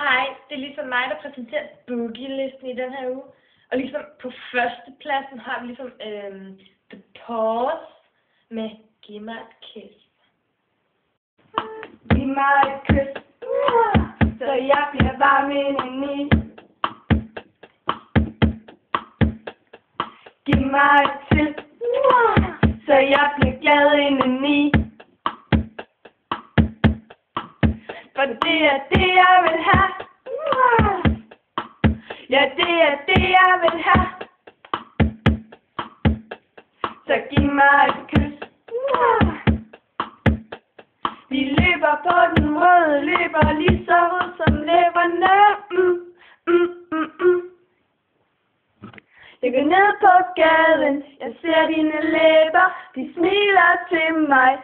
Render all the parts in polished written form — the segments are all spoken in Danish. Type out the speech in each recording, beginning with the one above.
Hej, det er ligesom mig, der præsenterer Boogie-listen i den her uge. Og ligesom på førstepladsen har vi ligesom The Pause med Giv mig et kys. Giv mig et kys, så jeg bliver varm indeni. Giv mig et til, så jeg bliver glad indeni. For det er det, jeg vil have. Ja, det er det, jeg vil have. Så giv mig et kys. Vi løber på den røde løber lige så rød som læberne. Jeg går ned på gaden, jeg ser dine læber, de smiler til mig.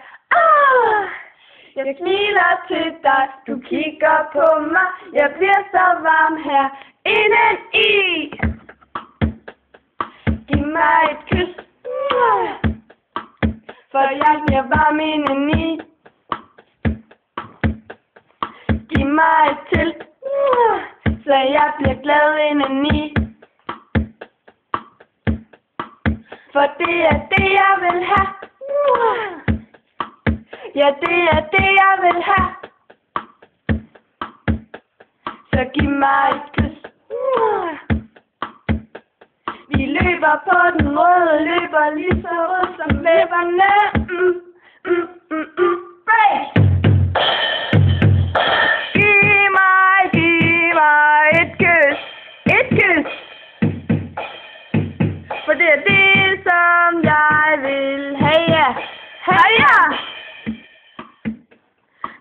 Jeg smiler til dig, du kigger på mig, jeg bliver så varm her indeni. Giv mig et kys, for jeg bliver varm indeni. Giv mig et til, så jeg bliver glad indeni. For det er det, jeg vil have. Ja, det er det, jeg vil have. Så giv mig et kys. Vi løber på den røde løber lige så rød som læberne. Giv mig et kys. Et kys. For det er det, som jeg vil have. Ja.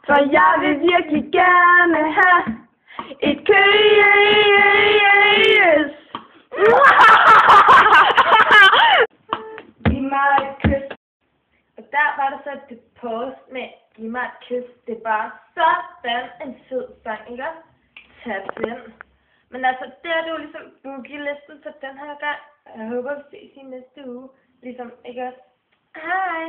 For jeg vil virkelig gerne have et kys. Giv mig et kys. Og der var der så The Pause med Giv mig et kys. Det er bare sådan en fed sang, ikke også? Tag den. Men altså, det var ligesom Boogie-listen for den her gang. Jeg håber, vi ses i næste uge. Ligesom, ikke også? Hej!